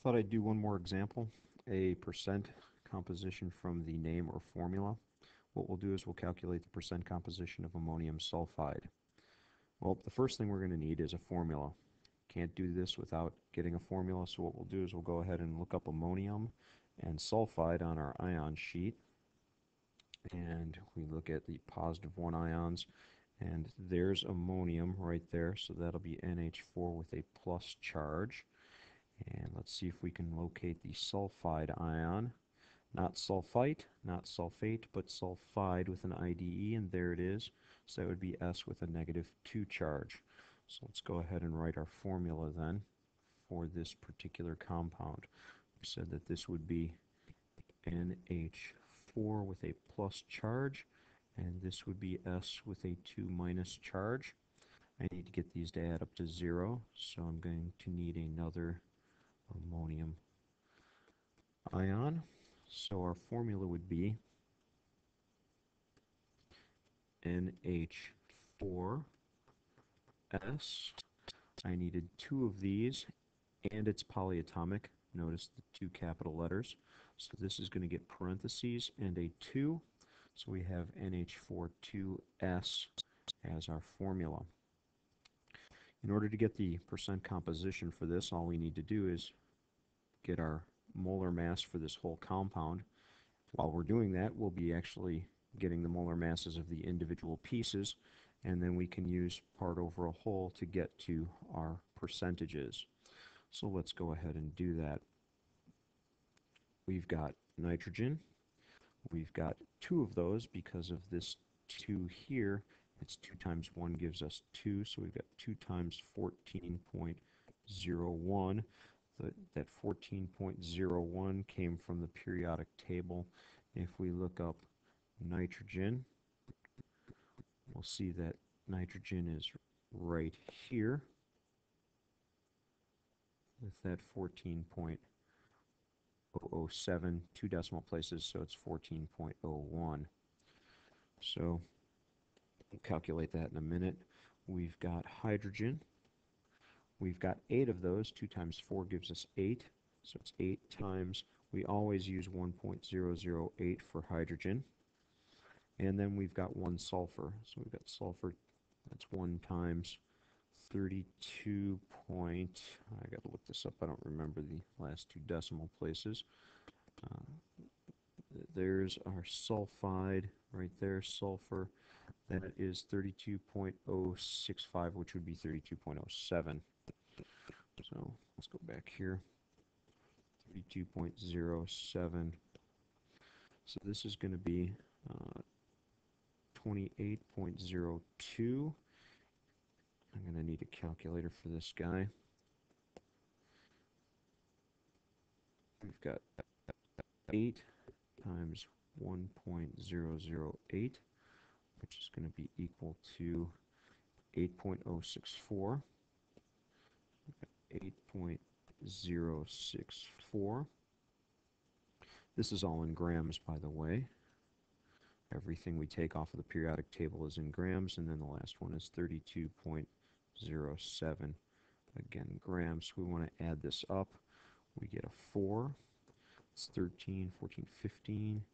Thought I'd do one more example, a percent composition from the name or formula. What we'll do is we'll calculate the percent composition of ammonium sulfide. Well, the first thing we're going to need is a formula. Can't do this without getting a formula, so what we'll do is we'll go ahead and look up ammonium and sulfide on our ion sheet, and we look at the positive 1 ions, and there's ammonium right there, so that'll be NH4 with a plus charge. And let's see if we can locate the sulfide ion. Not sulfite, not sulfate, but sulfide with an IDE, and there it is. So that would be S with a negative 2 charge. So let's go ahead and write our formula then for this particular compound. We said that this would be NH4 with a plus charge, and this would be S with a 2 minus charge. I need to get these to add up to 0, so I'm going to need another ammonium ion. So our formula would be NH4S. I needed 2 of these, and it's polyatomic. Notice the 2 capital letters. So this is going to get parentheses and a 2. So we have NH42S as our formula. In order to get the percent composition for this, all we need to do is get our molar mass for this whole compound. While we're doing that, we'll be actually getting the molar masses of the individual pieces, and then we can use part over a whole to get to our percentages. So let's go ahead and do that. We've got nitrogen. We've got 2 of those because of this 2 here. It's 2 times 1 gives us 2, so we've got 2 times 14.01. That 14.01 came from the periodic table. If we look up nitrogen, we'll see that nitrogen is right here with that 14.007, 2 decimal places, so it's 14.01. So we'll calculate that in a minute. We've got hydrogen. We've got 8 of those. 2 times 4 gives us 8. So it's 8 times, we always use 1.008 for hydrogen. And then we've got 1 sulfur. So we've got sulfur, that's 1 times 32 point, I got to look this up, I don't remember the last 2 decimal places. There's our sulfide right there, sulfur. That is 32.065, which would be 32.07. So let's go back here. 32.07. So this is going to be 28.02. I'm going to need a calculator for this guy. We've got 8 times 1.008, which is going to be equal to 8.064. 8.064. This is all in grams, by the way. Everything we take off of the periodic table is in grams, and then the last one is 32.07, again grams. We want to add this up. We get a 4. It's 13, 14, 15.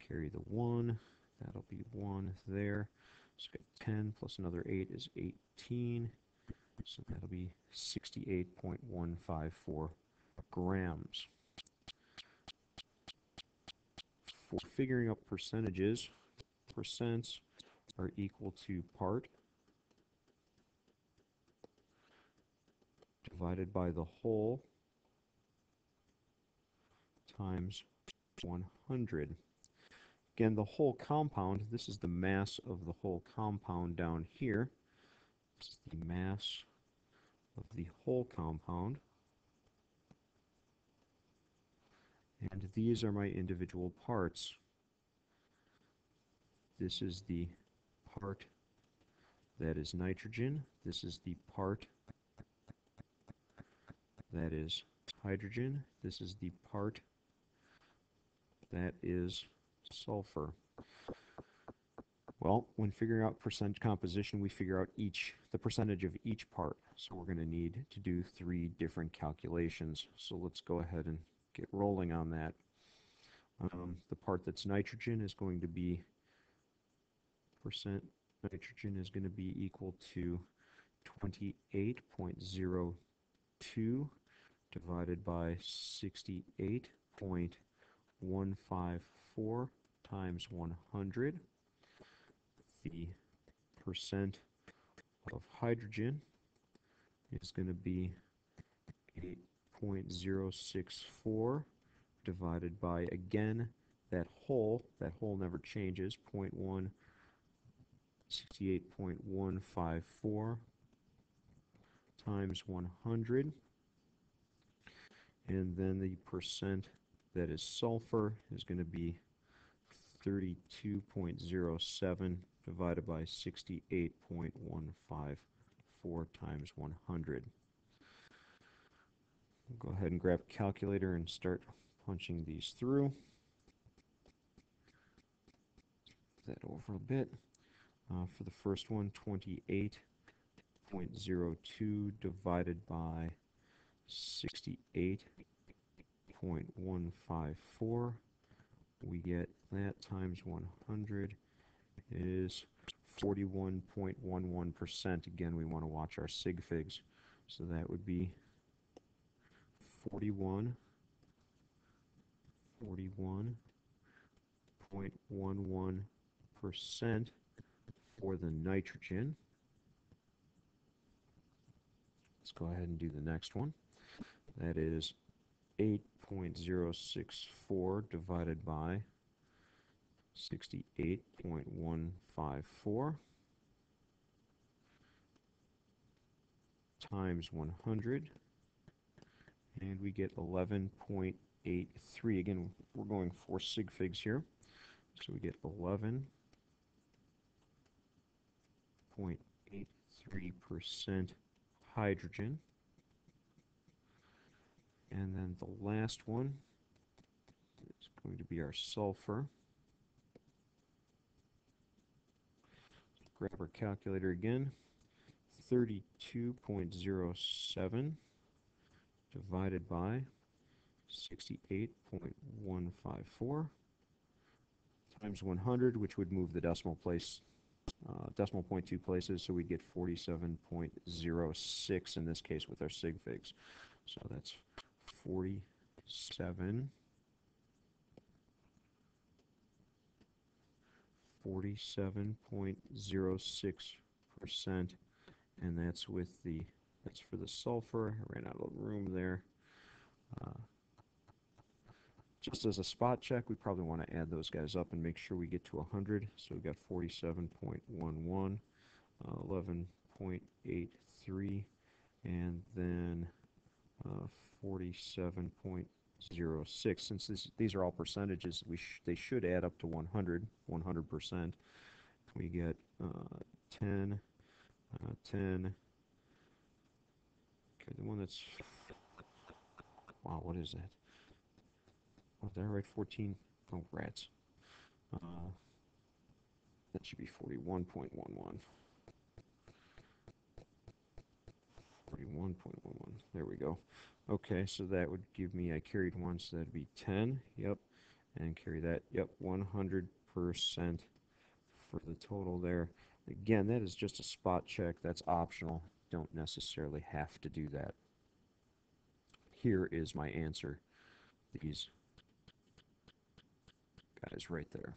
Carry the 1. That'll be 1 there. So we got 10 plus another 8 is 18. So that'll be 68.154 grams. For figuring out percentages, percents are equal to part divided by the whole times 100. Again, the whole compound, this is the mass of the whole compound down here. This is the mass of the whole compound. And these are my individual parts. This is the part that is nitrogen. This is the part that is hydrogen. This is the part that is sulfur. Well, when figuring out percent composition, we figure out the percentage of each part. So we're going to need to do 3 different calculations. So let's go ahead and get rolling on that. The part that's nitrogen is going to be percent nitrogen is going to be equal to 28.02 divided by 68.154 times 100. The percent of hydrogen is going to be 8.064 divided by, again, that whole never changes, 68.154 times 100. And then the percent that is sulfur is going to be 32.07 divided by 68.154 times 100. We'll go ahead and grab a calculator and start punching these through. That over a bit. For the first one, 28.02 divided by 68.154. We get that times 100 is 41.11%. Again, we want to watch our sig figs. So that would be 41.11% for the nitrogen. Let's go ahead and do the next one. That is 8.064 divided by 68.154 times 100, and we get 11.83. Again, we're going for sig figs here, so we get 11.83% hydrogen. And then the last one is going to be our sulfur. Grab our calculator again. 32.07 divided by 68.154 times 100, which would move the decimal point 2 places, so we'd get 47.06 in this case with our sig figs. So that's 47.06%, and that's for the sulfur. I ran out of room there. Just as a spot check, we probably want to add those guys up and make sure we get to 100. So we got 47.11, 11.83, and then 47.06. Since these are all percentages, they should add up to 100%. We get 10, 10. Okay, the one that's, wow, what is that? Oh, did I write 14? Oh, rats. That should be 41.11. 41.11. There we go. Okay, so that would give me, I carried one, so that'd be 10. Yep. And carry that. Yep, 100% for the total there. Again, that is just a spot check. That's optional. Don't necessarily have to do that. Here is my answer. These guys right there.